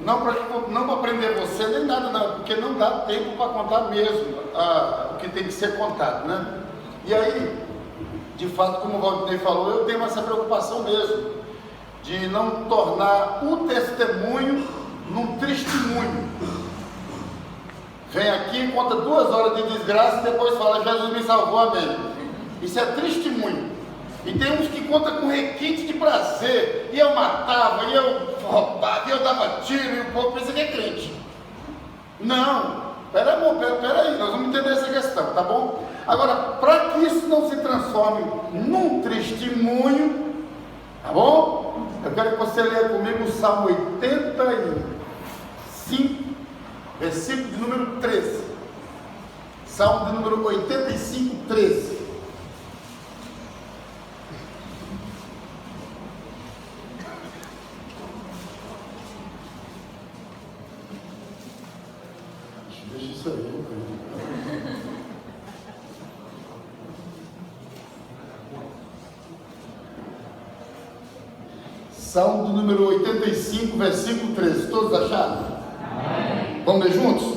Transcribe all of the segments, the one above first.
não para aprender você nem nada, não, porque não dá tempo para contar mesmo o que tem que ser contado, né? E aí, de fato, como o Valdinei falou, eu tenho essa preocupação mesmo, de não tornar o testemunho num testemunho. Vem aqui, conta 2 horas de desgraça e depois fala, Jesus me salvou, amém. Isso é testemunho. E tem uns que contam com requinte de prazer, e eu matava, e eu roubava, e eu dava tiro, e o povo pensa que é crente. Não, peraí, nós vamos entender essa questão, tá bom? Agora, para que isso não se transforme num testemunho, tá bom? Eu quero que você leia comigo o Salmo 85, versículo de número 13. Salmo de número 85, 13. Deixa isso aí. Salmo de número 85, versículo 13. Todos acharam? Amém. Vamos ler juntos?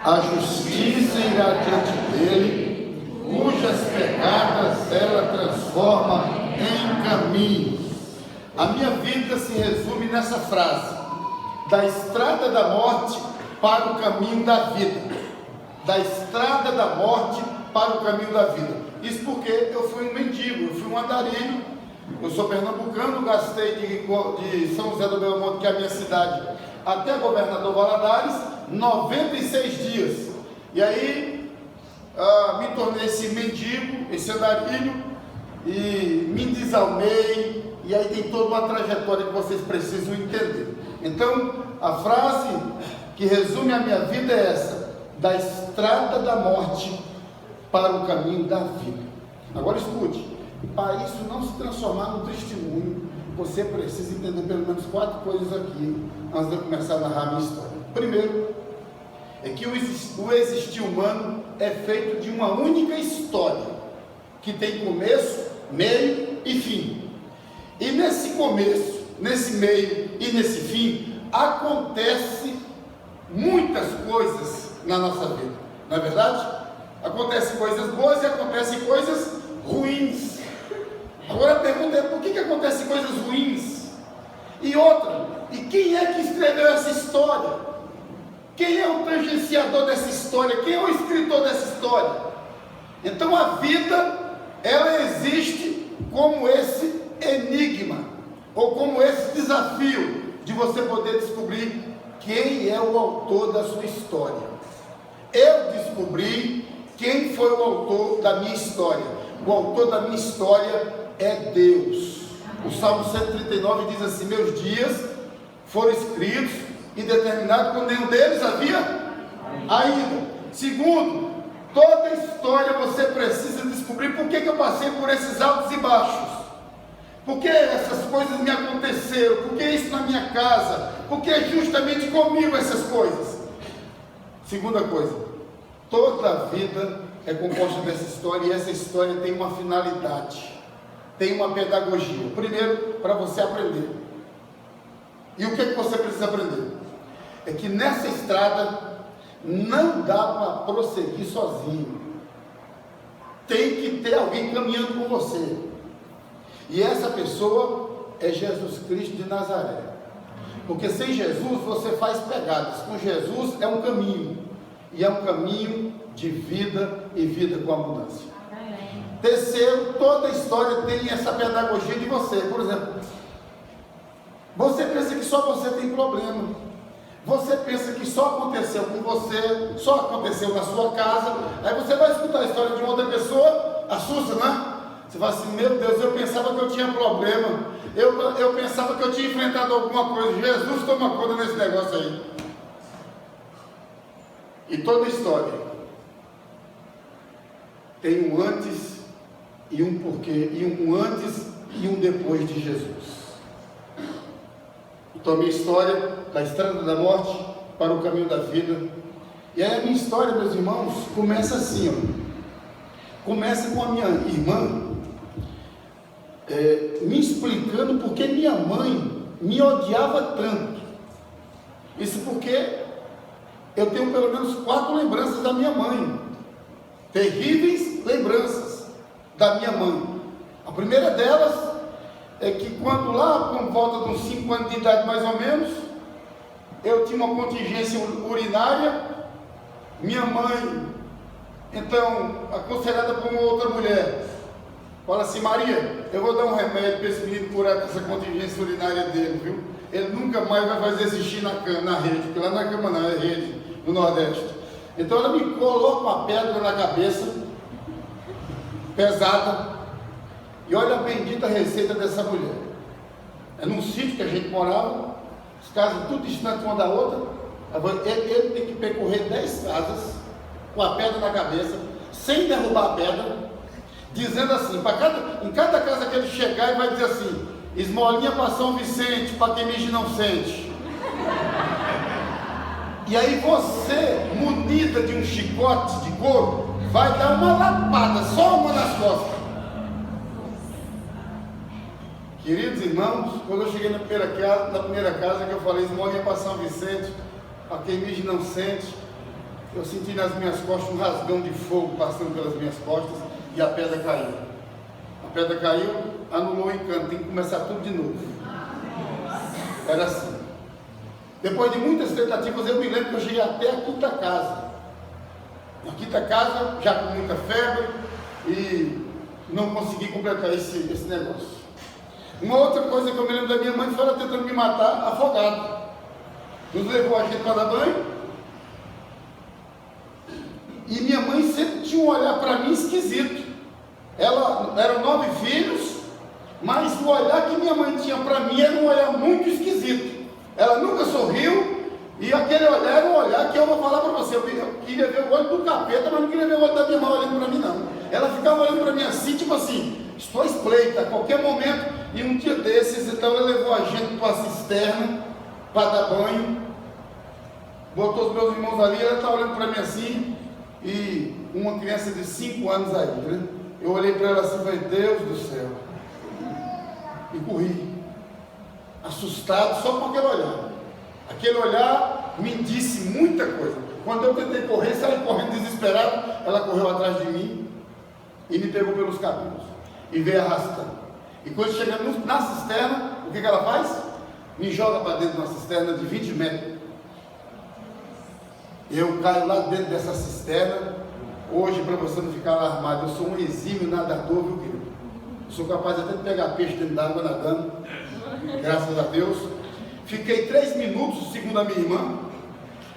A justiça irá diante dele, cujas pegadas ela transforma em caminhos. A minha vida se resume nessa frase: da estrada da morte para o caminho da vida. Da estrada da morte para o caminho da vida. Isso porque eu fui um mendigo, eu fui um andarilho. Eu sou pernambucano, gastei de São José do Belmonte, que é a minha cidade, até Governador Valadares, 96 dias. E aí me tornei esse mendigo, esse andarilho, e me desalmei. E aí tem toda uma trajetória que vocês precisam entender. Então, a frase que resume a minha vida é essa: da estrada da morte para o caminho da vida. Agora escute, para isso não se transformar num testemunho, você precisa entender pelo menos 4 coisas aqui, antes de eu começar a narrar a minha história. Primeiro, é que o existir humano é feito de uma única história, que tem começo, meio e fim. E nesse começo, nesse meio e nesse fim, acontece muitas coisas na nossa vida, não é verdade? Acontecem coisas boas e acontecem coisas ruins. Agora a pergunta é: por que acontecem coisas ruins? E outra, e quem é que escreveu essa história? Quem é o tangenciador dessa história? Quem é o escritor dessa história? Então a vida, ela existe como esse enigma, ou como esse desafio de você poder descobrir quem é o autor da sua história. Eu descobri quem foi o autor da minha história. O autor da minha história é Deus. O Salmo 139 diz assim: meus dias foram escritos e determinados quando nenhum deles havia ainda. Segundo, toda história você precisa descobrir por que eu passei por esses altos e baixos. Por que essas coisas me aconteceram? Por que isso na minha casa? Por que justamente comigo essas coisas? Segunda coisa, toda a vida é composta dessa história, e essa história tem uma finalidade, tem uma pedagogia. Primeiro, para você aprender. E o que você precisa aprender? É que nessa estrada não dá para prosseguir sozinho. Tem que ter alguém caminhando com você. E essa pessoa é Jesus Cristo de Nazaré. Porque sem Jesus você faz pegadas. Com Jesus é um caminho. E é um caminho de vida e vida com abundância. Amém. Terceiro, toda história tem essa pedagogia de você. Por exemplo, você pensa que só você tem problema. Você pensa que só aconteceu com você, só aconteceu na sua casa. Aí você vai escutar a história de uma outra pessoa, assusta, né? Você fala assim: meu Deus, eu pensava que eu tinha problema, eu pensava que eu tinha enfrentado alguma coisa. Jesus toma conta desse negócio aí. E toda história tem um antes e um porquê, e um antes e um depois de Jesus. Então a minha história, da estrada da morte para o caminho da vida. E aí a minha história, meus irmãos, começa assim, ó. Começa com a minha irmã me explicando porque minha mãe me odiava tanto. Isso porque eu tenho pelo menos 4 lembranças da minha mãe, terríveis lembranças da minha mãe. A primeira delas é que quando lá, por volta de uns 5 anos de idade mais ou menos, eu tinha uma contingência urinária, minha mãe, então, aconselhada por uma outra mulher, fala assim: Maria, eu vou dar um remédio para esse menino curar essa contingência urinária dele, viu? Ele nunca mais vai fazer xixi na rede, porque lá na cama não, é rede, no Nordeste. Então ela me coloca uma pedra na cabeça, pesada, e olha a bendita receita dessa mulher. É num sítio que a gente morava, as casas tudo distantes uma da outra, ele tem que percorrer 10 casas, com a pedra na cabeça, sem derrubar a pedra, dizendo assim, em cada casa que ele chegar, ele vai dizer assim: esmolinha para São Vicente, para quem mija não sente. E aí você, munida de um chicote de couro, vai dar uma lapada, só uma nas costas. Queridos irmãos, quando eu cheguei na primeira casa que eu falei esmolinha para São Vicente, para quem mija não sente, eu senti nas minhas costas um rasgão de fogo passando pelas minhas costas e a pedra caiu. A pedra caiu, anulou o encanto, tem que começar tudo de novo. Era assim. Depois de muitas tentativas, eu me lembro que eu cheguei até a 5ª casa. Na 5ª casa, já com muita febre, e não consegui completar esse negócio. Uma outra coisa que eu me lembro da minha mãe foi ela tentando me matar afogado. Nos levou a gente para dar banho, e minha mãe sempre tinha um olhar para mim esquisito. Ela eram 9 filhos, mas o olhar que minha mãe tinha para mim era um olhar muito esquisito. Ela nunca sorriu, e aquele olhar era um olhar que eu vou falar para você. Eu queria ver o olho do capeta, mas não queria ver o olho da minha mãe olhando para mim, não. Ela ficava olhando para mim assim, tipo assim: estou espreita a qualquer momento. E um dia desses, então ela levou a gente para uma cisterna para dar banho, botou os meus irmãos ali. Ela estava olhando para mim assim, e uma criança de 5 anos aí, né? Eu olhei para ela assim e falei: Deus do céu, e corri, assustado só com aquele olhar. Aquele olhar me disse muita coisa. Quando eu tentei correr, saí correndo desesperado, ela correu atrás de mim e me pegou pelos cabelos e veio arrastando. E quando chegamos na cisterna, o que ela faz? Me joga para dentro de uma cisterna de 20 metros. Eu caio lá dentro dessa cisterna. Hoje, para você não ficar alarmado, eu sou um exímio nadador, viu, querido? Eu sou capaz até de pegar peixe dentro d'água nadando, graças a Deus. Fiquei 3 minutos, segundo a minha irmã.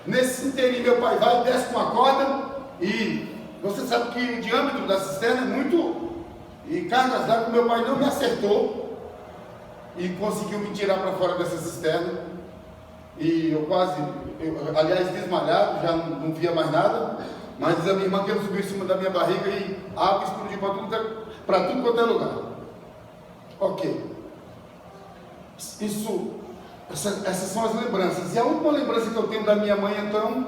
Nesse inteirinho, meu pai vai, desce com a corda, e você sabe que o diâmetro da cisterna é muito, e cargas d'água, meu pai não me acertou e conseguiu me tirar para fora dessa cisterna. E eu quase, aliás, desmalhado, já não via mais nada. Mas diz a minha irmã que ele subiu em cima da minha barriga e a água explodiu para tudo quanto é lugar. Ok. Essas são as lembranças. E a última lembrança que eu tenho da minha mãe, então,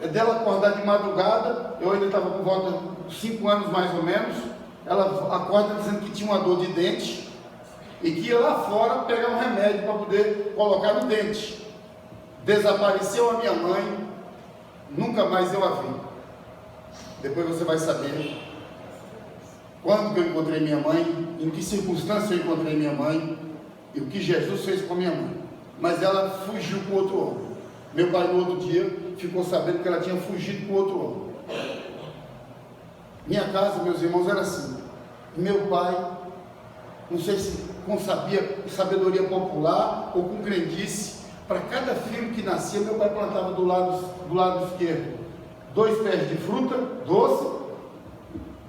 é dela acordar de madrugada. Eu ainda estava por volta de 5 anos mais ou menos. Ela acorda dizendo que tinha uma dor de dente e que ia lá fora pegar um remédio para poder colocar no dente. Desapareceu a minha mãe, nunca mais eu a vi. Depois você vai saber quando que eu encontrei minha mãe, em que circunstância eu encontrei minha mãe e o que Jesus fez com a minha mãe. Mas ela fugiu com outro homem. Meu pai no outro dia ficou sabendo que ela tinha fugido com outro homem. Minha casa, meus irmãos, era assim. Meu pai, não sei se com sabedoria popular ou com crendice, para cada filho que nascia, meu pai plantava do lado esquerdo 2 pés de fruta doce,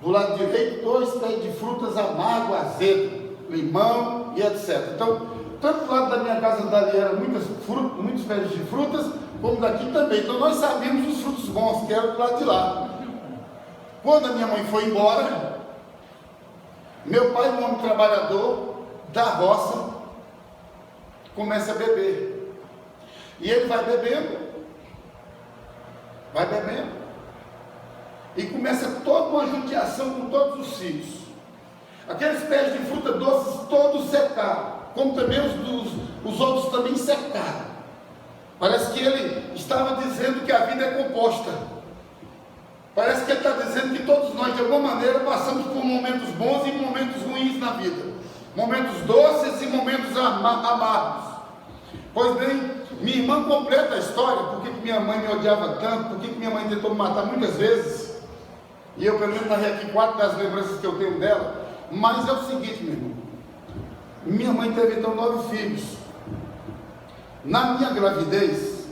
do lado direito 2 pés de frutas amargo, azedo, limão e etc. Então, tanto do lado da minha casa dali era muitos pés de frutas, como daqui também. Então nós sabíamos os frutos bons, que eram do lado de lá. Quando a minha mãe foi embora, meu pai, um homem trabalhador da roça, começa a beber. E ele vai bebendo, e começa toda uma judiação com todos os filhos. Aqueles pés de fruta doces todos secaram, como também os outros também secaram. Parece que ele estava dizendo que a vida é composta. Parece que ele está dizendo que todos nós, de alguma maneira, passamos por momentos bons e momentos ruins na vida. Momentos doces e momentos amargos. Pois bem, minha irmã completa a história, por que minha mãe me odiava tanto, por que minha mãe tentou me matar muitas vezes. E eu pelo menos narrei aqui 4 das lembranças que eu tenho dela. Mas é o seguinte, meu irmão. Minha mãe teve então 9 filhos. Na minha gravidez,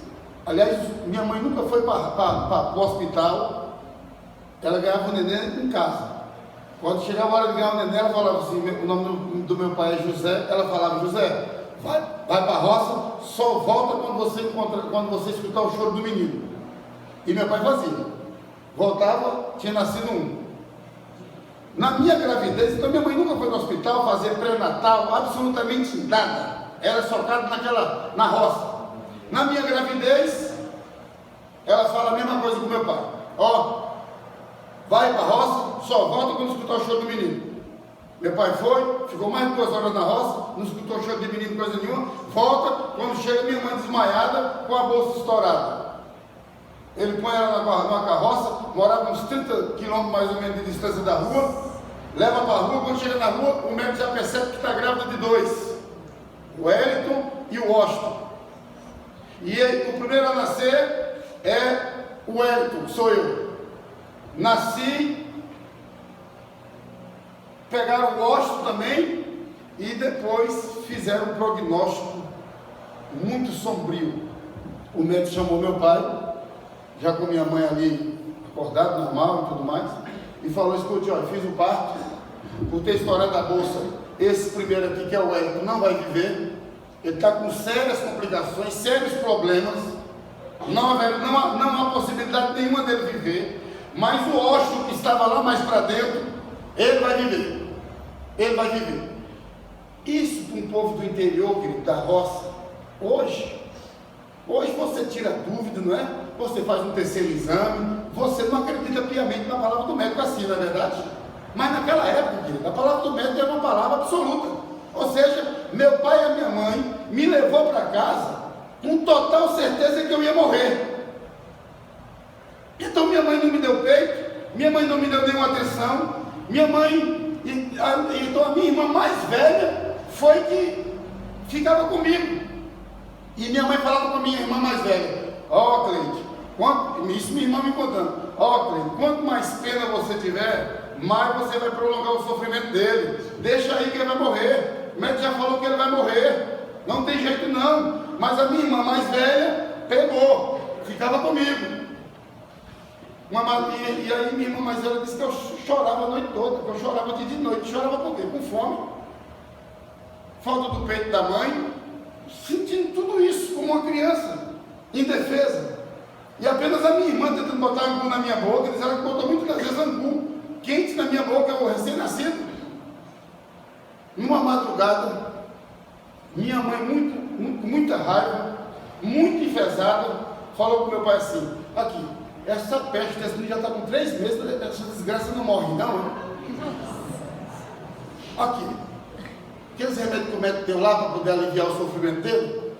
aliás, minha mãe nunca foi para o hospital. Ela ganhava o neném em casa. Quando chegava a hora de ganhar o neném, ela falava assim, o nome do meu pai é José. Ela falava, José, vai para a roça, só volta quando você escutar o choro do menino. E meu pai fazia. Voltava, tinha nascido um. Na minha gravidez, então minha mãe nunca foi no hospital fazer pré-natal, absolutamente nada. Era socado na roça. Na minha gravidez, ela fala a mesma coisa com meu pai. Ó, vai para a roça, só volta quando escutar o choro do menino. Meu pai foi, ficou mais de 2 horas na roça, não escutou o choro de menino, coisa nenhuma. Volta, quando chega minha mãe desmaiada, com a bolsa estourada. Ele põe ela numa carroça, morava uns 30 quilômetros mais ou menos de distância da rua, leva para a rua, quando chega na rua, o médico já percebe que está grávida de 2, o Wellington e o Washington. E o primeiro a nascer é o Wellington, que sou eu. Nasci, pegaram o Washington também, e depois fizeram um prognóstico muito sombrio. O médico chamou meu pai, já com minha mãe ali acordada, normal e tudo mais, e falou, escute, olha, fiz o parto, por ter estourado a bolsa, esse primeiro aqui, que é o Wellington, não vai viver, ele está com sérias complicações, sérios problemas, não há possibilidade nenhuma dele viver, mas o Washington que estava lá mais para dentro, ele vai viver. Isso para um povo do interior, querido, da roça, hoje você tira dúvida, não é? Você faz um terceiro exame, você não acredita piamente na palavra do médico assim, não é verdade? Mas naquela época, querido, a palavra do médico era uma palavra absoluta. Ou seja, meu pai e a minha mãe me levou para casa com total certeza que eu ia morrer. Então minha mãe não me deu peito, minha mãe não me deu nenhuma atenção, então a minha irmã mais velha foi que ficava comigo. E minha mãe falava com a minha irmã mais velha, ó, Cleide, isso minha irmã me contando, ó, Cleide, quanto mais pena você tiver, mais você vai prolongar o sofrimento dele, deixa aí que ele vai morrer, o médico já falou que ele vai morrer, não tem jeito não. Mas a minha irmã mais velha pegou, ficava comigo. E aí minha irmã mais velha disse que eu chorava a noite toda, que eu chorava de noite. Chorava por quê? Com fome, falta do peito da mãe, sentindo tudo isso como uma criança, indefesa. E apenas a minha irmã tentando botar angu na minha boca, dizendo que botou muitas vezes angu quente na minha boca, eu recém-nascido. Numa madrugada, minha mãe, com muita raiva, muito enfesada, falou para o meu pai assim, aqui, essa peste desse menino já está com 3 meses, essa desgraça não morre não, né? Aqui, aqueles remédios que o médico deu lá para poder aliviar o sofrimento dele,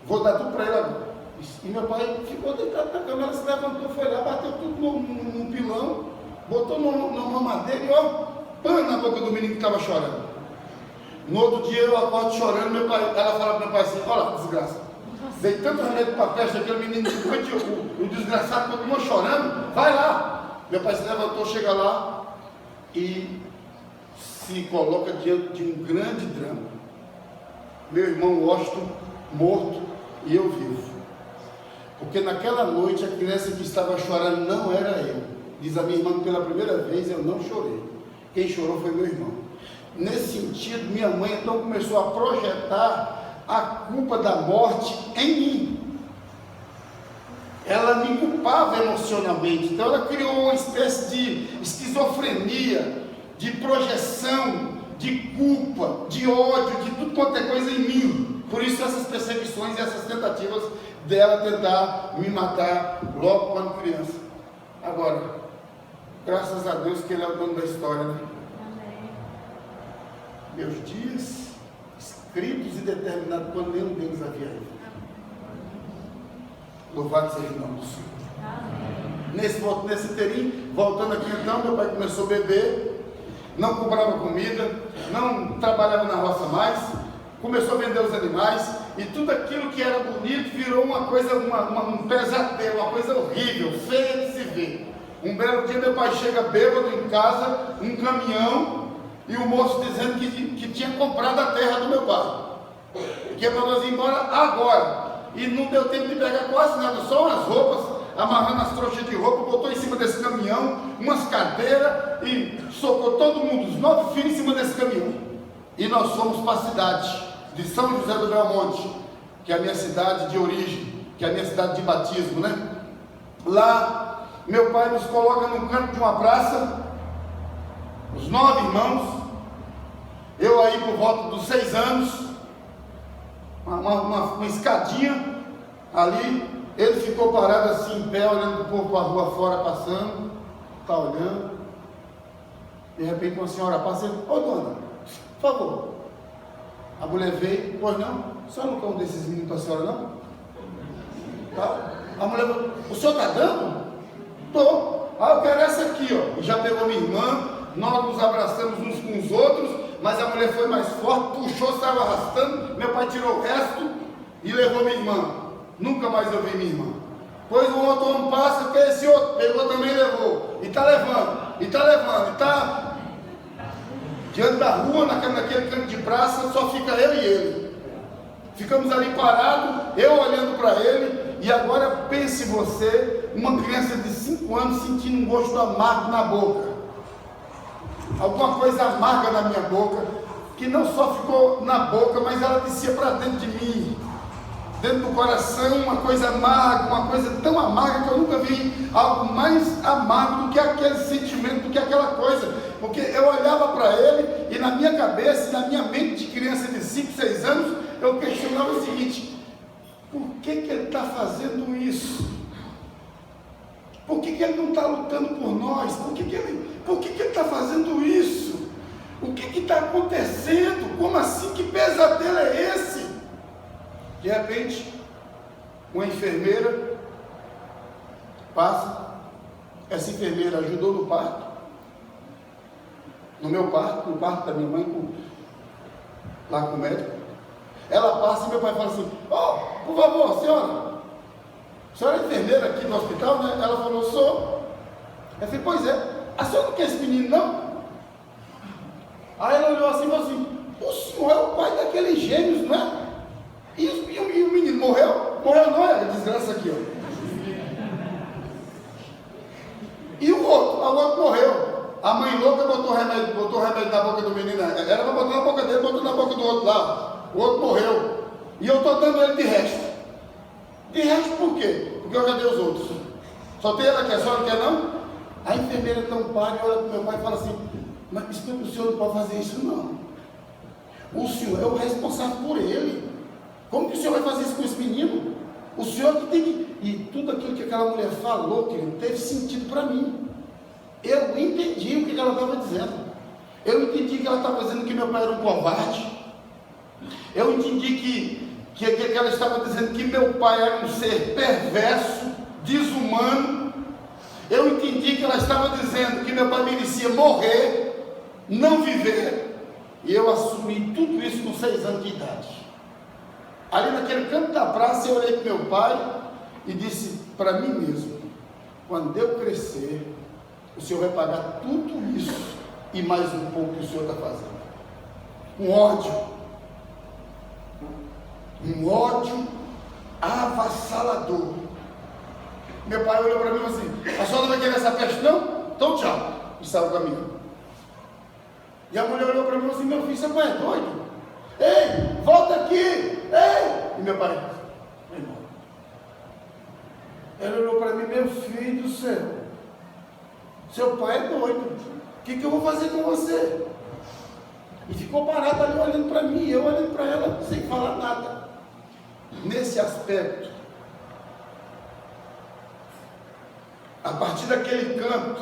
vou dar tudo para ele agora. E meu pai ficou deitado na cama, ela se levantou, foi lá, bateu tudo no pilão, botou numa madeira e ó, pã na boca do menino que estava chorando. No outro dia eu acordo chorando, ela fala para meu pai assim, olha desgraça, dei tanto remédio para a peste, aquele menino o desgraçado continuou chorando, vai lá. Meu pai se levantou, chega lá e se coloca diante de um grande drama. Meu irmão Washington morto e eu vivo. Porque naquela noite a criança que estava chorando não era eu. Diz a minha irmã que pela primeira vez eu não chorei. Quem chorou foi meu irmão. Nesse sentido, minha mãe então começou a projetar a culpa da morte em mim. Ela me culpava emocionalmente. Então ela criou uma espécie de esquizofrenia, de projeção, de culpa, de ódio, de tudo quanto é coisa em mim. Por isso essas perseguições e essas tentativas dela tentar me matar logo quando criança. Agora, graças a Deus que Ele é o dono da história, né? Amém. Meus dias escritos e determinados quando nenhum deles havia ido. Louvado seja o nome do Senhor. Nesse inteirinho, voltando aqui então, meu pai começou a beber, não comprava comida, não trabalhava na roça mais, começou a vender os animais, e tudo aquilo que era bonito virou uma coisa, um pesadelo, uma coisa horrível, feia de se ver. Um belo dia meu pai chega bêbado em casa, um caminhão, e o moço dizendo que tinha comprado a terra do meu pai, que é para nós ir embora agora, e não deu tempo de pegar quase nada, só umas roupas, amarrando as trouxas de roupa, botou em cima desse caminhão, umas cadeiras, e socou todo mundo, os 9 filhos em cima desse caminhão, e nós fomos para a cidade de São José do Belmonte, que é a minha cidade de origem, que é a minha cidade de batismo, né? Lá, meu pai nos coloca num canto de uma praça, os 9 irmãos, eu aí por volta dos 6 anos, uma escadinha ali, ele ficou parado assim em pé, olhando o povo para a rua fora passando, está olhando, de repente uma senhora passa, ô dona, por favor. A mulher veio, pois não? O senhor não quer um desses meninos para a senhora, não? Tá? A mulher falou, o senhor está dando? Estou. Eu quero essa aqui, ó. E já pegou minha irmã, nós nos abraçamos uns com os outros, mas a mulher foi mais forte, puxou, saiu arrastando, meu pai tirou o resto e levou minha irmã. Nunca mais eu vi minha irmã. Pois o outro homem passa, que esse outro pegou também e levou. E está levando, e está levando, e está... Diante da rua, naquele canto de praça, só fica eu e ele. Ficamos ali parados, eu olhando para ele, e agora pense você, uma criança de 5 anos sentindo um gosto amargo na boca. Alguma coisa amarga na minha boca, que não só ficou na boca, mas ela descia para dentro de mim. Dentro do coração, uma coisa amarga, uma coisa tão amarga que eu nunca vi algo mais amargo do que aquele sentimento, do que aquela coisa. Porque eu olhava para ele e na minha cabeça, na minha mente de criança de 5, 6 anos, eu questionava o seguinte: por que ele está fazendo isso? Por que ele não está lutando por nós? Por que ele está fazendo isso? O que está acontecendo? Como assim? Que pesadelo é esse? De repente, uma enfermeira passa, essa enfermeira ajudou no parto, no meu parto, no parto da minha mãe, lá com o médico. Ela passa e meu pai fala assim: oh, por favor, senhora, a senhora é enfermeira aqui no hospital, né? Ela falou: sou. Eu falei: pois é, a senhora não quer esse menino, não? Aí ela olhou assim e falou assim: o senhor é o pai daqueles gêmeos, não é? E o menino morreu? Morreu não, é desgraça aqui, ó. E o outro morreu. A mãe louca botou remédio na boca do menino. Era para botar na boca dele, botou na boca do outro lá. O outro morreu. E eu estou dando ele de resto. De resto por quê? Porque eu já dei os outros. Só tem ela que a senhora não quer não? A enfermeira então para e olha para o meu pai e fala assim: mas o senhor não pode fazer isso não. O senhor é o responsável por ele. Como que o senhor vai fazer isso com esse menino? O senhor que tem que... E tudo aquilo que aquela mulher falou, querido, teve sentido para mim. Eu entendi o que ela estava dizendo. Eu entendi que ela estava dizendo que meu pai era um covarde. Eu entendi que ela estava dizendo que meu pai era um ser perverso, desumano. Eu entendi que ela estava dizendo que meu pai merecia morrer, não viver. E eu assumi tudo isso com 6 anos de idade. Ali naquele canto da praça, eu olhei para meu pai e disse para mim mesmo: quando eu crescer, o senhor vai pagar tudo isso e mais um pouco que o senhor está fazendo. Um ódio avassalador. Meu pai olhou para mim e falou assim: a senhora não vai querer essa festa não? Então tchau. E saiu do caminho. E a mulher olhou para mim e falou assim: meu filho, você não é doido? Ei, volta aqui! Ei! E meu pai foi embora. Ela olhou para mim: meu filho do céu, seu pai é doido, o que eu vou fazer com você? E ficou parada ali olhando para mim, eu olhando para ela sem falar nada. Nesse aspecto, a partir daquele canto,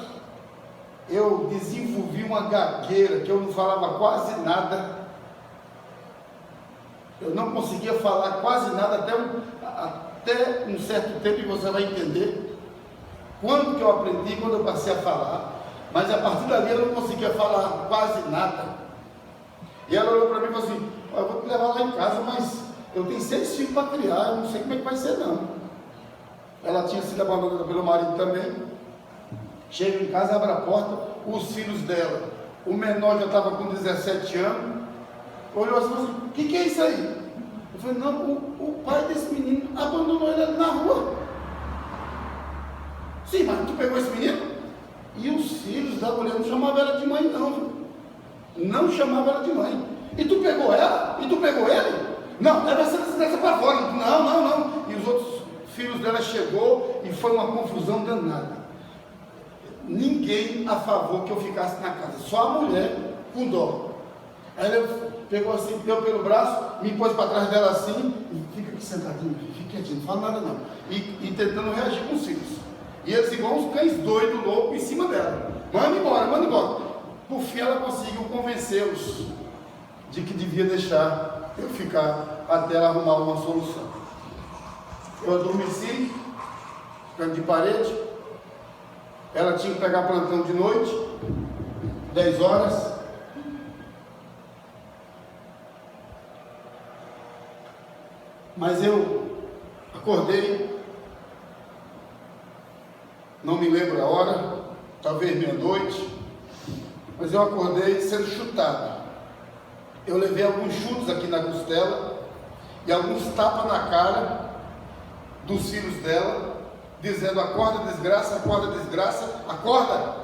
eu desenvolvi uma gagueira que eu não falava quase nada. Eu não conseguia falar quase nada até um certo tempo, e você vai entender quando que eu aprendi, quando eu passei a falar, mas a partir dali eu não conseguia falar quase nada. E ela olhou para mim e falou assim: eu vou te levar lá em casa, mas eu tenho 6 filhos para criar, eu não sei como é que vai ser não. Ela tinha sido abandonada pelo marido também. Chega em casa, abre a porta, os filhos dela, o menor já estava com 17 anos, olhou assim e falou assim: o que é isso aí? Eu falei: não, o pai desse menino abandonou ele ali na rua. Sim, mas tu pegou esse menino? E os filhos da mulher não chamavam ela de mãe não. Não chamavam ela de mãe. E tu pegou ela? E tu pegou ele? Não, leva essa desgraça para fora. Não. E os outros filhos dela chegou e foi uma confusão danada. Ninguém a favor que eu ficasse na casa, só a mulher com dó. Aí ela pegou assim, deu pelo braço, me pôs para trás dela assim, e fica aqui sentadinho, fica quietinho, não fala nada não. E tentando reagir com os filhos. E eles igual uns cães doidos, loucos, em cima dela. Manda embora. Por fim ela conseguiu convencê-los de que devia deixar eu ficar até ela arrumar uma solução. Eu adormeci, ficando de parede. Ela tinha que pegar plantão de noite, 10 horas. Mas eu acordei, não me lembro a hora, talvez meia-noite, mas eu acordei sendo chutado. Eu levei alguns chutes aqui na costela e alguns tapas na cara dos filhos dela, dizendo: acorda desgraça, acorda.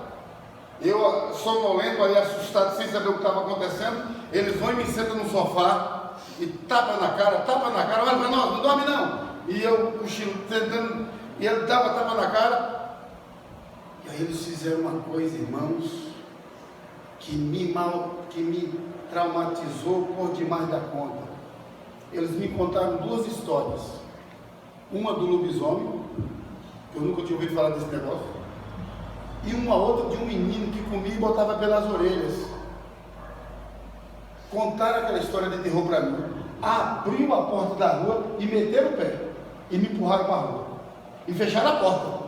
Eu sonolento ali, assustado, sem saber o que estava acontecendo. Eles vão e me sentam no sofá e tapa na cara, olha para nós, não dorme não. E eu cochilo, tentando, e ele dava tapa na cara. E aí eles fizeram uma coisa, irmãos, que me traumatizou por demais da conta. Eles me contaram 2 histórias. Uma do lobisomem, eu nunca tinha ouvido falar desse negócio, e uma outra de um menino que comia e botava pelas orelhas. Contaram aquela história de terror para mim. Abriu a porta da rua e meteram o pé e me empurraram para a rua e fecharam a porta.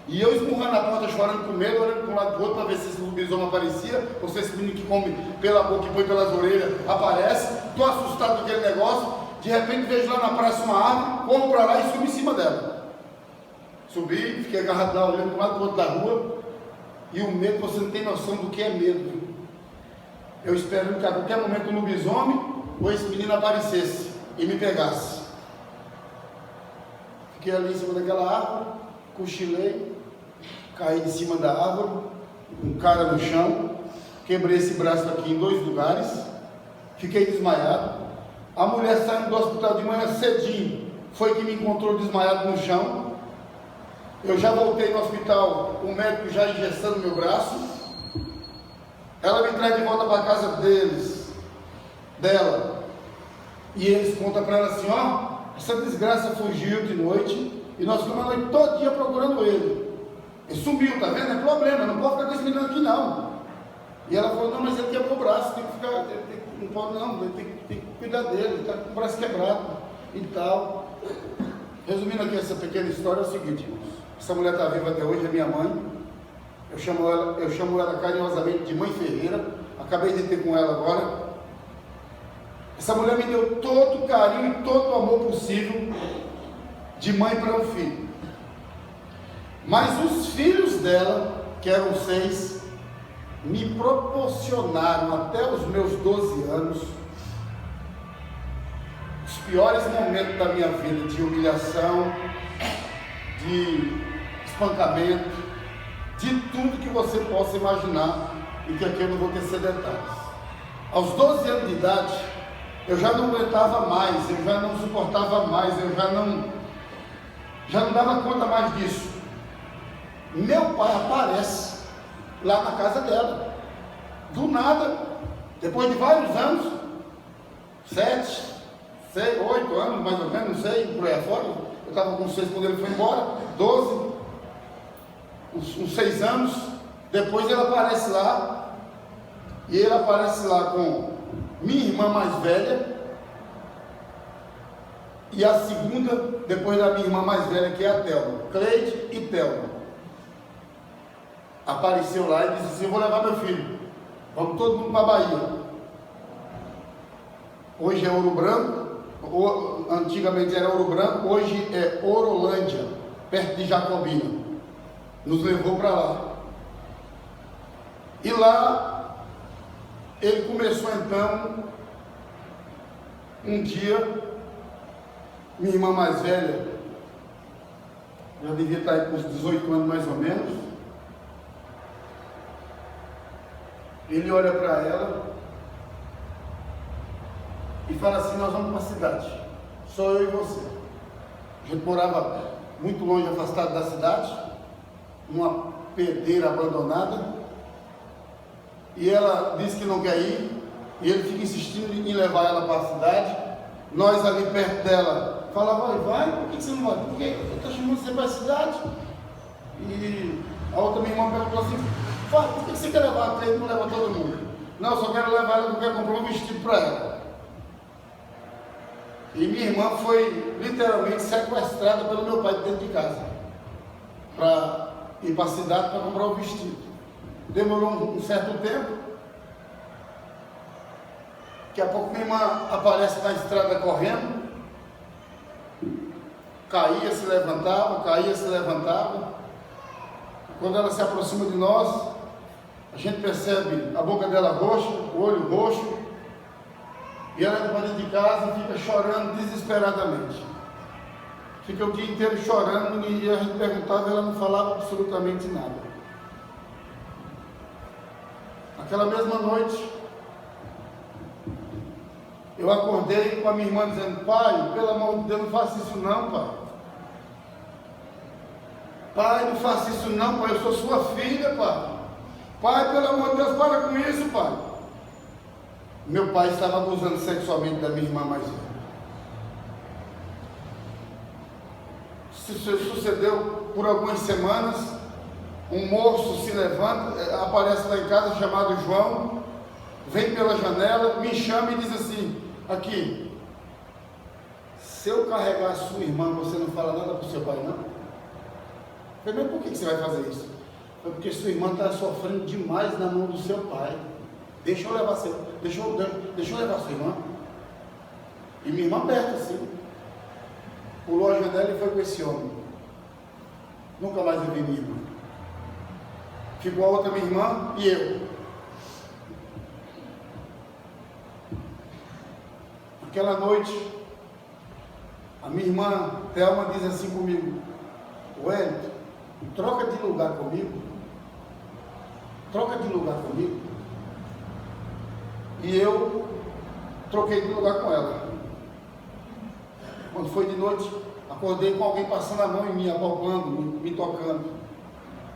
E eu esmurrando a porta, chorando com medo, olhando para um lado e para o outro para ver se esse lobisomem aparecia, ou se esse menino que come pela boca e põe pelas orelhas aparece. Estou assustado com aquele negócio. De repente vejo lá na praça uma árvore, corro para lá e subo em cima dela. Subi, fiquei agarrado lá, olhando para um lado e para o outro da rua. E o medo, você não tem noção do que é medo, viu? Eu esperando que a qualquer momento um lobisomem ou esse menino aparecesse e me pegasse. Fiquei ali em cima daquela árvore, cochilei, caí em cima da árvore, um cara no chão, quebrei esse braço aqui em 2 lugares, fiquei desmaiado. A mulher saindo do hospital de manhã cedinho, foi que me encontrou desmaiado no chão. Eu já voltei no hospital, o médico já engessando meu braço. Ela me traz de volta para a casa dela, e eles contam para ela assim: ó, essa desgraça fugiu de noite, e nós ficamos a noite todinha procurando ele. Ele sumiu, tá vendo? É problema, não pode ficar com esse menino aqui não. E ela falou: não, mas ele quebrou o braço, tem que ficar, não pode não, tem que cuidar dele, ele está com o braço quebrado e tal. Resumindo aqui essa pequena história, é o seguinte, irmãos: essa mulher está viva até hoje, é minha mãe. Eu chamo ela carinhosamente de Mãe Ferreira. Acabei de ter com ela agora. Essa mulher me deu todo o carinho e todo o amor possível de mãe para um filho. Mas os filhos dela, que eram 6, me proporcionaram até os meus 12 anos os piores momentos da minha vida, de humilhação, de espancamento, de tudo que você possa imaginar, e que aqui eu não vou tecer detalhes. Aos 12 anos de idade, eu já não aguentava mais, eu já não suportava mais, eu já não dava conta mais disso. Meu pai aparece lá na casa dela, do nada, depois de vários anos, 7, 6, 8 anos mais ou menos, não sei, por aí afora. Eu estava com 6 quando ele foi embora, 12, uns 6 anos, depois ele aparece lá, e ele aparece lá com minha irmã mais velha E a segunda, depois da minha irmã mais velha, que é a Thelma, Cleide e Thelma, apareceu lá e disse assim: eu vou levar meu filho, vamos todo mundo para a Bahia. Hoje é Ouro Branco, antigamente era Ouro Branco, hoje é Orolândia, perto de Jacobina. Nos levou para lá. E lá, ele começou então, um dia, minha irmã mais velha, já devia estar aí com uns 18 anos mais ou menos, ele olha para ela e fala assim: nós vamos para a cidade, só eu e você. A gente morava muito longe, afastado da cidade, numa pedreira abandonada, e ela disse que não quer ir, e ele fica insistindo em levar ela para a cidade. Nós ali perto dela falava: vai, por que você não vai? Porque eu estou chamando você para a cidade. E a outra minha irmã perguntou assim: por que você quer levar a Cleide e não leva todo mundo? Não, eu só quero levar ela, porque eu quero comprar um vestido para ela. E minha irmã foi literalmente sequestrada pelo meu pai dentro de casa, para ir para a cidade para comprar o vestido. Demorou um certo tempo. Daqui a pouco minha irmã aparece na estrada correndo, caía, se levantava, caía, se levantava. Quando ela se aproxima de nós, a gente percebe a boca dela roxa, o olho roxo, e ela entra para dentro de casa e fica chorando desesperadamente. Fica o dia inteiro chorando, e a gente perguntava e ela não falava absolutamente nada. Naquela mesma noite, eu acordei com a minha irmã dizendo: pai, pelo amor de Deus, não faça isso não, pai. Pai, não faça isso não, pai, eu sou sua filha, pai. Pai, pelo amor de Deus, para com isso, pai. Meu pai estava abusando sexualmente da minha irmã mais velha. Isso sucedeu por algumas semanas. Um moço se levanta, aparece lá em casa, chamado João, vem pela janela, me chama e diz assim: aqui, se eu carregar a sua irmã, você não fala nada para o seu pai, não? Eu falei: mas por que você vai fazer isso? Foi porque sua irmã está sofrendo demais na mão do seu pai. Deixa eu levar sua irmã. E minha irmã aberta assim, pulou a janela e foi com esse homem. Nunca mais eu vi minha irmã. Ficou a outra minha irmã e eu. Aquela noite, a minha irmã Thelma diz assim comigo: Wellington, troca de lugar comigo. Troca de lugar comigo. E eu troquei de lugar com ela. Quando foi de noite, acordei com alguém passando a mão em mim, apalpando, me tocando.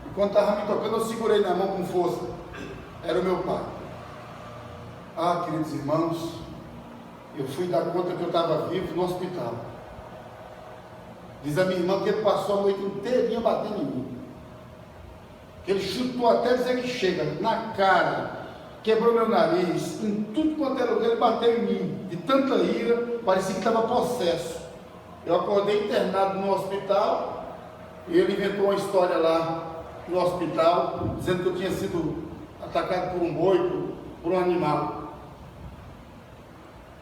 E quando estava me tocando, eu segurei na mão com força. Era o meu pai. Ah, queridos irmãos, eu fui dar conta que eu estava vivo no hospital. Diz a minha irmã que ele passou a noite inteirinha batendo em mim. Que ele chutou até dizer que chega, na cara, quebrou meu nariz, em tudo quanto era lugar ele bateu em mim. De tanta ira, parecia que estava possesso. Eu acordei internado no hospital, e ele inventou uma história lá no hospital, dizendo que eu tinha sido atacado por um boi, por um animal.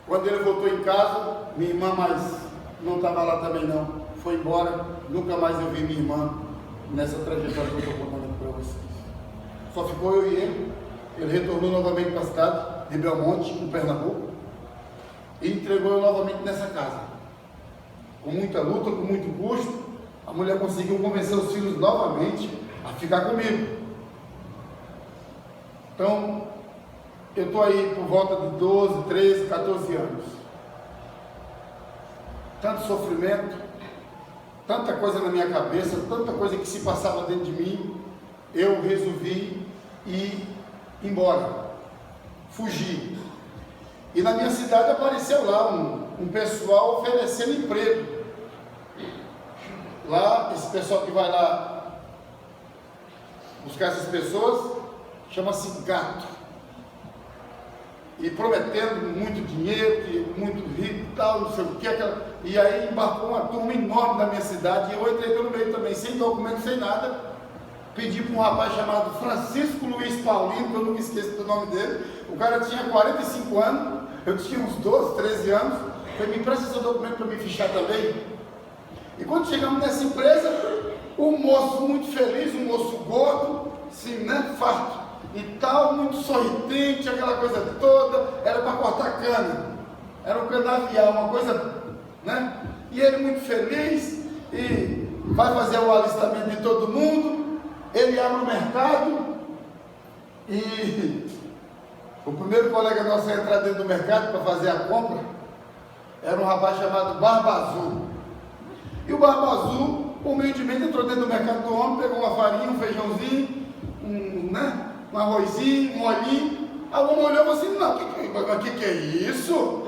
Quando ele voltou em casa, minha irmã mais não estava lá também não, foi embora. Nunca mais eu vi minha irmã nessa trajetória que eu estou contando para vocês. Só ficou eu e ele. Ele retornou novamente para a cidade de Belmonte, no Pernambuco, e entregou eu novamente nessa casa. Com muita luta, com muito custo, a mulher conseguiu convencer os filhos novamente a ficar comigo. Então, eu estou aí por volta de 12, 13, 14 anos. Tanto sofrimento, tanta coisa na minha cabeça, tanta coisa que se passava dentro de mim, eu resolvi ir embora, fugir. E na minha cidade apareceu lá um pessoal oferecendo emprego. Lá, esse pessoal que vai lá buscar essas pessoas, chama-se Gato. e prometendo muito dinheiro, e muito rico e tal, não sei o que, e aí embarcou uma turma enorme da minha cidade, e eu entrei pelo meio também, sem documento, sem nada, pedi para um rapaz chamado Francisco Luiz Paulino, que eu nunca esqueço do nome dele, o cara tinha 45 anos, eu tinha uns 12, 13 anos, falei, me empresta seu documento para me fichar também. E quando chegamos nessa empresa, um moço muito feliz, um moço gordo, assim, né, farto e tal, muito sorridente, aquela coisa toda, era para cortar cana, era um canavial, uma coisa, né, e ele muito feliz, e vai fazer o alistamento de todo mundo, ele abre o mercado, e o primeiro colega nosso a entrar dentro do mercado para fazer a compra, era um rapaz chamado Barba Azul, e o Barba Azul, humildemente, entrou dentro do mercado do homem, pegou uma farinha, um feijãozinho, um arrozinho, um olhinho. Aí o homem olhou e falou assim, não, o que é isso?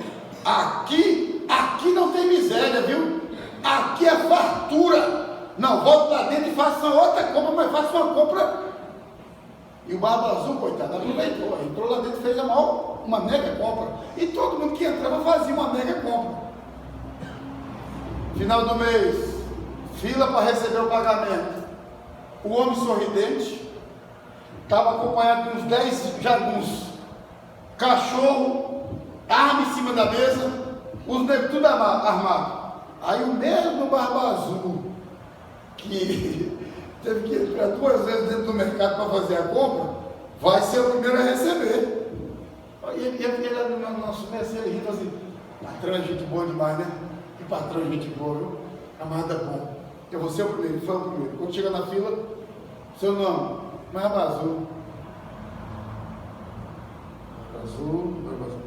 Aqui não tem miséria, viu? Aqui é fartura. Não, volta lá dentro e faça outra compra, mas faça uma compra. E o Barba Azul, coitado, aproveitou, entrou lá dentro e fez uma mega compra. E todo mundo que entrava fazia uma mega compra. Final do mês, fila para receber o pagamento. O homem sorridente, estava acompanhado de uns 10 jagunços, cachorro, arma em cima da mesa, os negros tudo armado. Aí o mesmo Barba Azul, que teve que entrar 2 vezes dentro do mercado para fazer a compra, vai ser o primeiro a receber. E ele era no nosso mestre, ele riu assim, patrão é gente boa demais, né? Que patrão é gente boa, viu? Camarada bom. Eu vou ser o primeiro, ele foi o primeiro. Quando chega na fila, seu nome, Barba Azul. Barba Azul.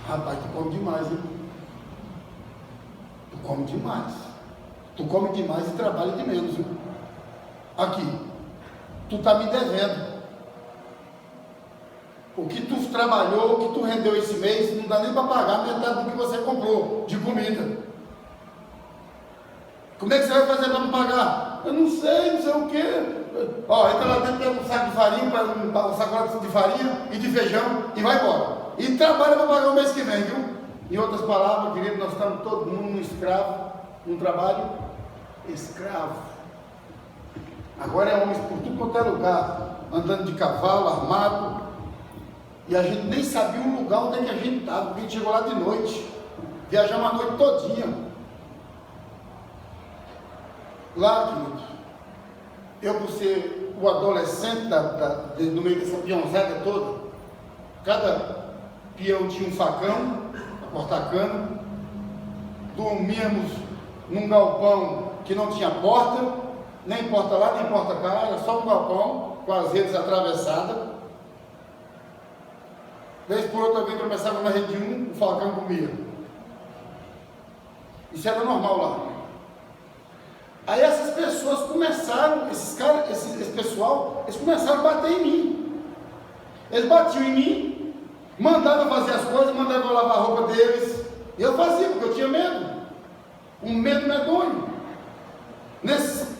Rapaz, tu come demais, hein? Tu come demais. Tu come demais e trabalha de menos, hein? Aqui, tu tá me devendo. O que tu trabalhou, o que tu rendeu esse mês, não dá nem para pagar metade do que você comprou de comida. Como é que você vai fazer para me pagar? Eu não sei o quê. Ó, entra lá dentro, pega um saco de farinha, um sacola de farinha e de feijão e vai embora. E trabalha para pagar o mês que vem, viu? Em outras palavras, querido, nós estamos todo mundo escravo, num trabalho escravo. Agora é homens por tudo quanto é lugar, andando de cavalo, armado, e a gente nem sabia o lugar onde é que a gente estava, porque a gente chegou lá de noite, viajamos a noite todinha. Lá, querido, eu por ser o adolescente no meio dessa peãozada toda, cada peão tinha um facão para cortar cana, dormíamos num galpão que não tinha porta, nem porta lá, nem porta cá, era só um galpão com as redes atravessadas. Vez por outra, alguém começava na rede 1, o falcão comia. Isso era normal lá. Aí essas pessoas começaram, esse pessoal, eles começaram a bater em mim. Eles batiam em mim, mandavam fazer as coisas, mandavam eu lavar a roupa deles. E eu fazia, porque eu tinha medo. Um medo medonho. Nesse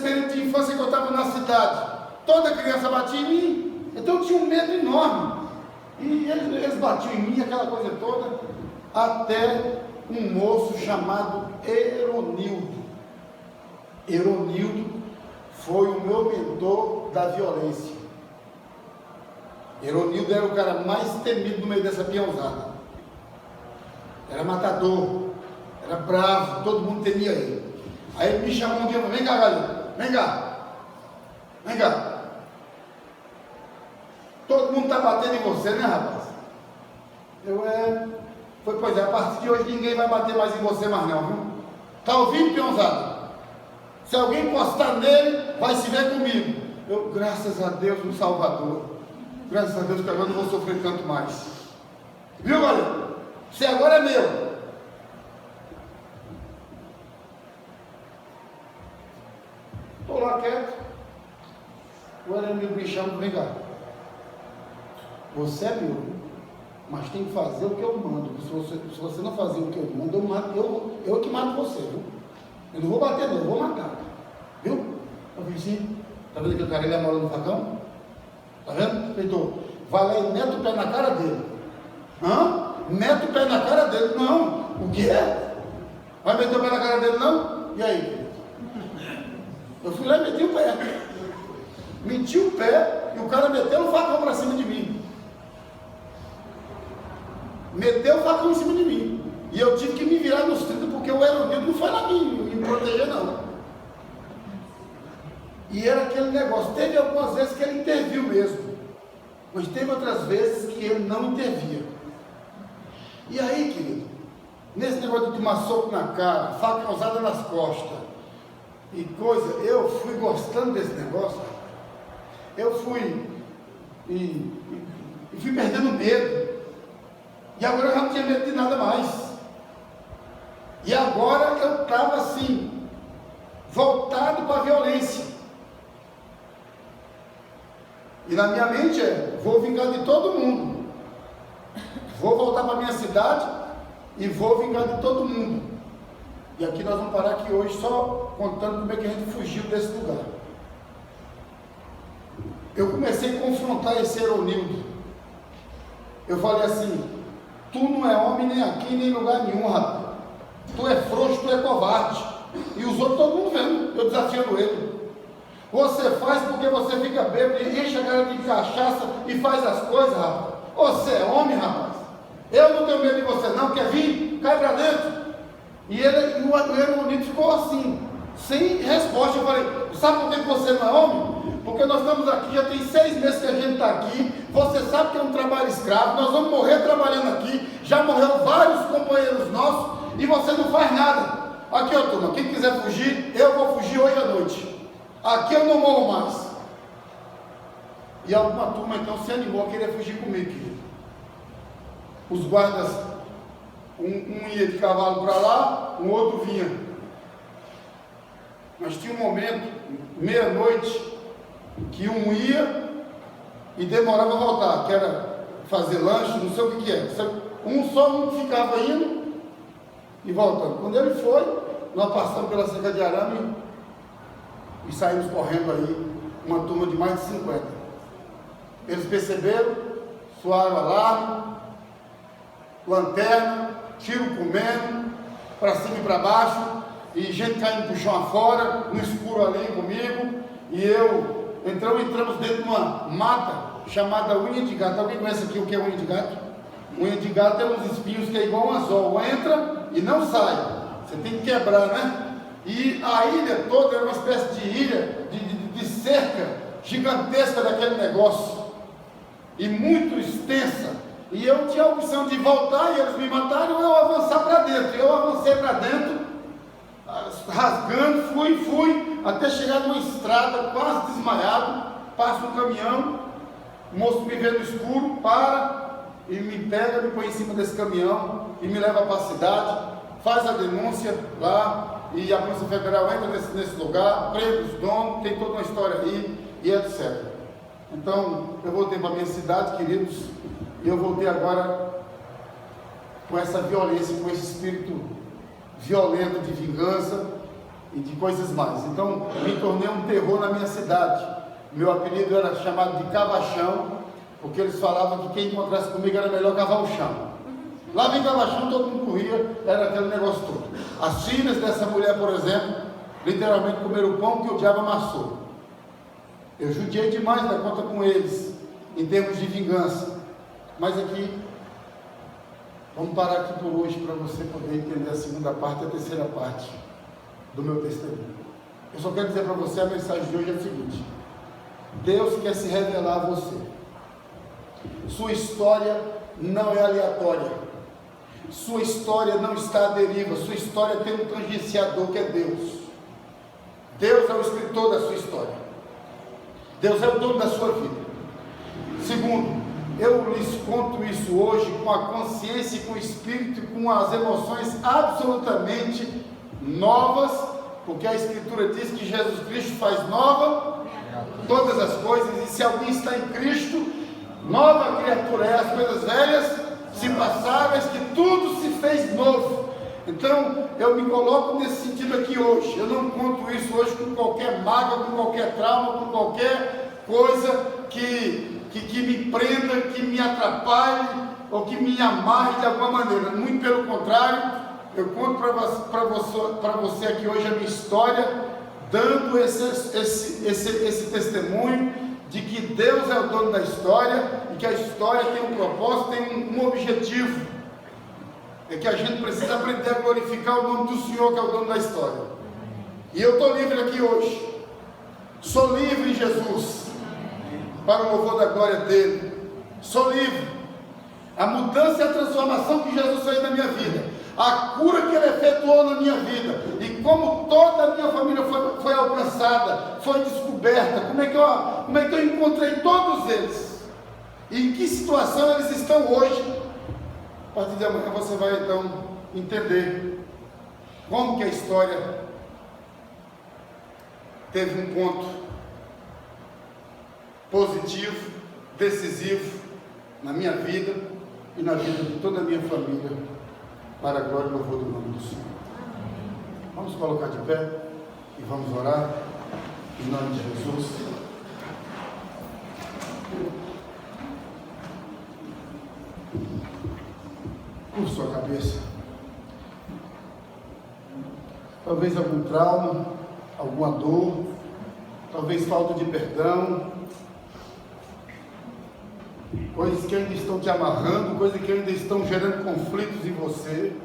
período de infância que eu estava na cidade, toda criança batia em mim. Então eu tinha um medo enorme. E eles batiam em mim, aquela coisa toda, até um moço chamado Eronildo. Eronildo foi o meu mentor da violência. Eronildo era o cara mais temido no meio dessa peãozada. Era matador, era bravo, todo mundo temia ele. Aí ele me chamou um dia e falou: vem cá, galinha, vem cá, vem cá. Todo mundo está batendo em você, né, rapaz? Pois é, a partir de hoje ninguém vai bater mais em você mais não, viu? Está ouvindo, peãozada? Se alguém encostar nele, vai se ver comigo. Eu, graças a Deus, no Salvador. Graças a Deus que agora não vou sofrer tanto mais. Viu, galera? Você agora é meu. Estou lá quieto. Agora ele me chama, vem cá. Você é meu, mas tem que fazer o que eu mando. Se você não fazer o que eu mando, eu que mato você, viu? Eu não vou bater não, eu vou matar. Viu? Eu falei assim, tá vendo aquele cara ali amolando no facão? Tá vendo? Feitou. vai lá e mete o pé na cara dele. Hã? Mete o pé na cara dele. Não. O quê? Vai meter o pé na cara dele, não? E aí? Eu fui lá e meti o pé. Meti o pé e o cara meteu o facão para cima de mim. Meteu o facão em cima de mim. E eu tive que me virar nos 30 porque o Eronildo não foi lá me proteger, não. E era aquele negócio. Teve algumas vezes que ele interviu mesmo. Mas teve outras vezes que ele não intervia. E aí, querido, nesse negócio de tomar soco na cara, faca usada nas costas e coisa, eu fui gostando desse negócio. Eu fui e fui perdendo medo. E agora eu já não tinha medo de nada mais. E agora eu estava assim, voltado para a violência. E na minha mente vou vingar de todo mundo. Vou voltar para a minha cidade e vou vingar de todo mundo. E aqui nós vamos parar aqui hoje só contando como é que a gente fugiu desse lugar. Eu comecei a confrontar esse Eronildo. Eu falei assim: tu não é homem nem aqui nem em lugar nenhum, rapaz. Tu é frouxo, tu é covarde. E os outros, todo mundo vendo, eu desafiando ele. Você faz porque você fica bêbado, enche a cara de cachaça e faz as coisas, rapaz. Você é homem, rapaz. Eu não tenho medo de você não, quer vir? Cai pra dentro. E o Eronildo ficou assim, sem resposta. Eu falei: sabe por que você não é homem? Porque nós estamos aqui, já tem 6 meses que a gente está aqui. Você sabe que é um trabalho escravo, nós vamos morrer trabalhando aqui. Já morreu vários companheiros nossos e você não faz nada. Aqui, ó, turma, quem quiser fugir, eu vou fugir hoje à noite. Aqui eu não morro mais. E alguma turma então se animou a querer fugir comigo, querido. Os guardas, um ia de cavalo para lá, um outro vinha. Mas tinha um momento, meia-noite, que um ia e demorava a voltar, que era fazer lanche, não sei o que é. Um ficava indo e voltando. Quando ele foi, nós passamos pela cerca de arame e saímos correndo aí, uma turma de mais de 50. Eles perceberam, soaram alarme, lanterna, tiro comendo, para cima e para baixo, e gente caindo pro chão afora, no escuro ali comigo, e entramos dentro de uma mata chamada unha de gato. Alguém conhece aqui o que é unha de gato? Unha de gato é uns espinhos que é igual um anzol, entra e não sai, você tem que quebrar, né? E a ilha toda era uma espécie de ilha, de cerca gigantesca daquele negócio, e muito extensa. E eu tinha a opção de voltar e eles me mataram, ou eu avançar para dentro. Eu avancei para dentro, rasgando, fui, até chegar numa estrada, quase desmaiado. Passa um caminhão, o moço me vê no escuro, para e me pega, me põe em cima desse caminhão e me leva para a cidade, faz a denúncia lá. E a Polícia Federal entra nesse lugar, prende os donos, tem toda uma história aí, e etc. Então, eu voltei para a minha cidade, queridos, e eu voltei agora com essa violência, com esse espírito violento de vingança e de coisas mais. Então, me tornei um terror na minha cidade. Meu apelido era chamado de Cavachão, porque eles falavam que quem encontrasse comigo era melhor cavar o chão. Lá vem Cavachão, todo mundo corria, era aquele negócio todo. As filhas dessa mulher, por exemplo, literalmente comeram o pão que o diabo amassou. Eu judiei demais da conta com eles, em termos de vingança. Mas aqui, vamos parar aqui por hoje para você poder entender a segunda parte e a terceira parte do meu testemunho. Eu só quero dizer para você, a mensagem de hoje é a seguinte: Deus quer se revelar a você. Sua história não é aleatória. Sua história não está à deriva. Sua história tem um tangenciador que é Deus. Deus é o escritor da sua história. Deus é o dono da sua vida. Segundo, eu lhes conto isso hoje com a consciência e com o espírito e com as emoções absolutamente novas, porque a Escritura diz que Jesus Cristo faz nova todas as coisas, e se alguém está em Cristo, nova criatura é. As coisas velhas se passaram, mas que tudo se fez novo. Então, eu me coloco nesse sentido aqui hoje. Eu não conto isso hoje com qualquer mágoa, com qualquer trauma, com qualquer coisa que me prenda, que me atrapalhe ou que me amarre de alguma maneira. Muito pelo contrário, eu conto para você aqui hoje a minha história, dando esse testemunho de que Deus é o dono da história e que a história tem um propósito, tem um objetivo. É que a gente precisa aprender a glorificar o nome do Senhor, que é o dono da história. E eu estou livre aqui hoje. Sou livre em Jesus, para o louvor da glória dele. Sou livre. A mudança e a transformação que Jesus fez na minha vida, a cura que ele efetuou na minha vida, e como toda a minha família foi alcançada, foi descoberta, como é que eu encontrei todos eles, e em que situação eles estão hoje. A partir de amanhã você vai então entender como que a história teve um ponto positivo, decisivo na minha vida e na vida de toda a minha família, para a glória e louvor do nome do Senhor. Vamos colocar de pé e vamos orar em nome de Jesus. Curva sua cabeça. Talvez algum trauma, alguma dor, talvez falta de perdão, coisas que ainda estão te amarrando, coisas que ainda estão gerando conflitos em você,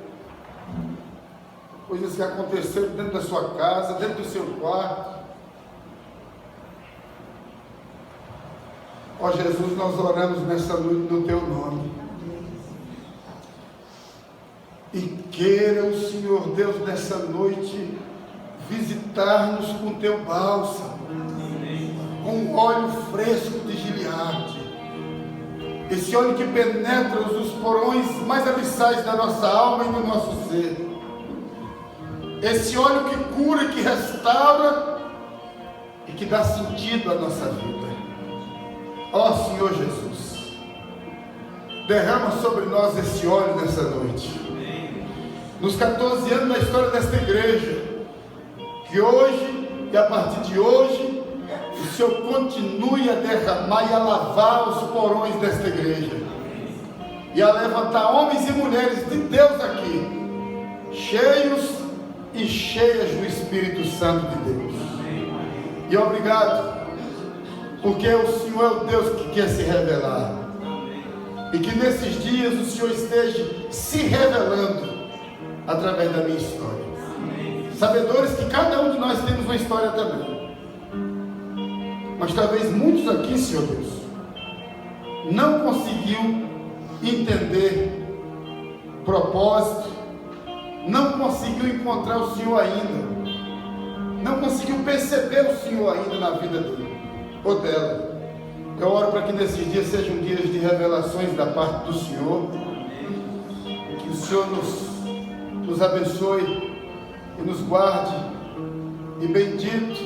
coisas que aconteceram dentro da sua casa, dentro do seu quarto. Ó Jesus, nós oramos nessa noite no teu nome. E queira o Senhor Deus nessa noite visitar-nos com teu bálsamo, com óleo fresco de Gileade, esse óleo que penetra os porões mais abissais da nossa alma e do nosso ser, esse óleo que cura, que restaura e que dá sentido à nossa vida. Ó Senhor Jesus, derrama sobre nós esse óleo nessa noite. Nos 14 anos da história desta igreja, que hoje e a partir de hoje o Senhor continue a derramar e a lavar os porões desta igreja, e a levantar homens e mulheres de Deus aqui, cheios e cheias do Espírito Santo de Deus. E obrigado, porque o Senhor é o Deus que quer se revelar, e que nesses dias o Senhor esteja se revelando através da minha história. Sabedores que cada um de nós temos uma história também, mas talvez muitos aqui, Senhor Deus, não conseguiu entender propósito, não conseguiu encontrar o Senhor ainda, não conseguiu perceber o Senhor ainda na vida dele ou dela. Eu oro para que nesses dias sejam dias de revelações da parte do Senhor, que o Senhor nos abençoe e nos guarde, e bendito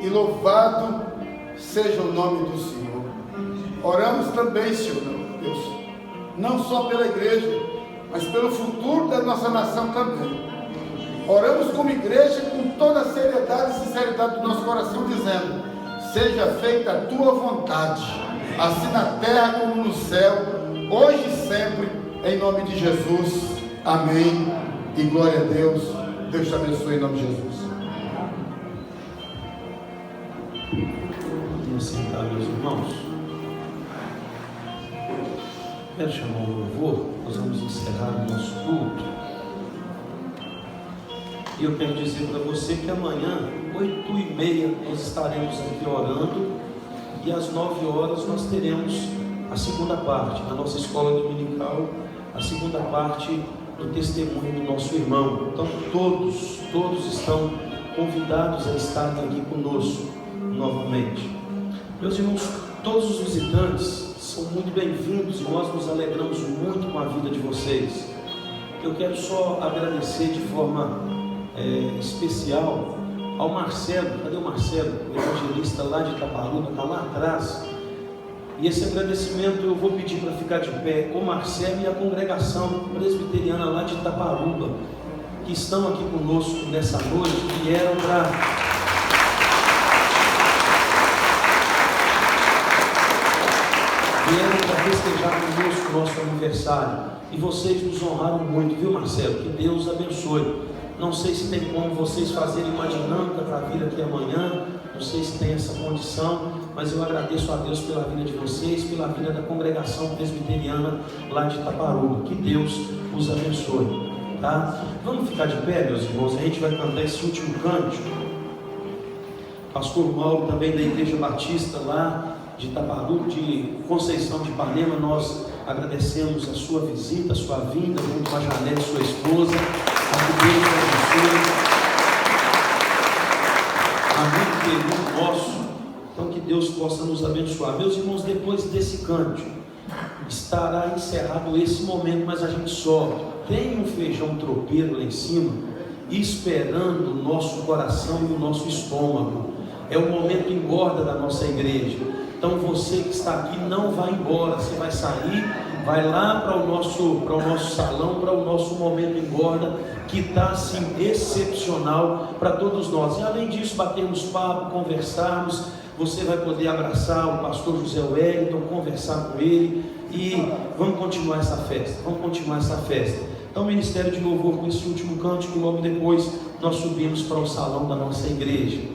e louvado seja o nome do Senhor. Oramos também, Senhor Deus, não só pela igreja, mas pelo futuro da nossa nação também. Oramos como igreja com toda a seriedade e sinceridade do nosso coração, dizendo: seja feita a tua vontade, assim na terra como no céu, hoje e sempre, em nome de Jesus. Amém. E glória a Deus. Deus te abençoe em nome de Jesus. Vamos sentar, meus irmãos. Quero chamar o louvor. Nós vamos encerrar o nosso culto. E eu quero dizer para você que amanhã, 8h30, nós estaremos aqui orando, e às 9 horas nós teremos a segunda parte da nossa escola dominical, a segunda parte do testemunho do nosso irmão. Então todos estão convidados a estarem aqui conosco novamente. Meus irmãos, todos os visitantes são muito bem-vindos, e nós nos alegramos muito com a vida de vocês. Eu quero só agradecer de forma especial ao Marcelo. Cadê o Marcelo? O evangelista lá de Itaparuba, está lá atrás. E esse agradecimento eu vou pedir para ficar de pé, o Marcelo e a congregação presbiteriana lá de Itaparuba, que estão aqui conosco nessa noite, vieram para conosco no nosso aniversário. E vocês nos honraram muito, viu, Marcelo? Que Deus abençoe. Não sei se tem como vocês fazerem uma dinâmica para vir aqui amanhã, não sei se tem essa condição, mas eu agradeço a Deus pela vida de vocês, pela vida da congregação presbiteriana lá de Itaparuba. Que Deus os abençoe, tá? Vamos ficar de pé, meus irmãos, a gente vai cantar esse último cântico. Pastor Mauro, também da Igreja Batista lá de Itaparuba, de Conceição de Ipanema, nós agradecemos a sua visita, a sua vinda, junto com a Janete, sua esposa. A Deus abençoe. Amigo querido nosso, então que Deus possa nos abençoar. Meus irmãos, depois desse cântico, estará encerrado esse momento, mas a gente sobe. Tem um feijão tropeiro lá em cima, esperando o nosso coração e o nosso estômago. É o momento engorda da nossa igreja. Então você que está aqui não vai embora, você vai sair, vai lá para o nosso salão, para o nosso momento engorda, que está assim excepcional para todos nós. E além disso, batermos papo, conversarmos, você vai poder abraçar o pastor José Wellington, conversar com ele, e vamos continuar essa festa, Então o Ministério de Louvor com esse último cântico, logo depois nós subimos para o salão da nossa igreja.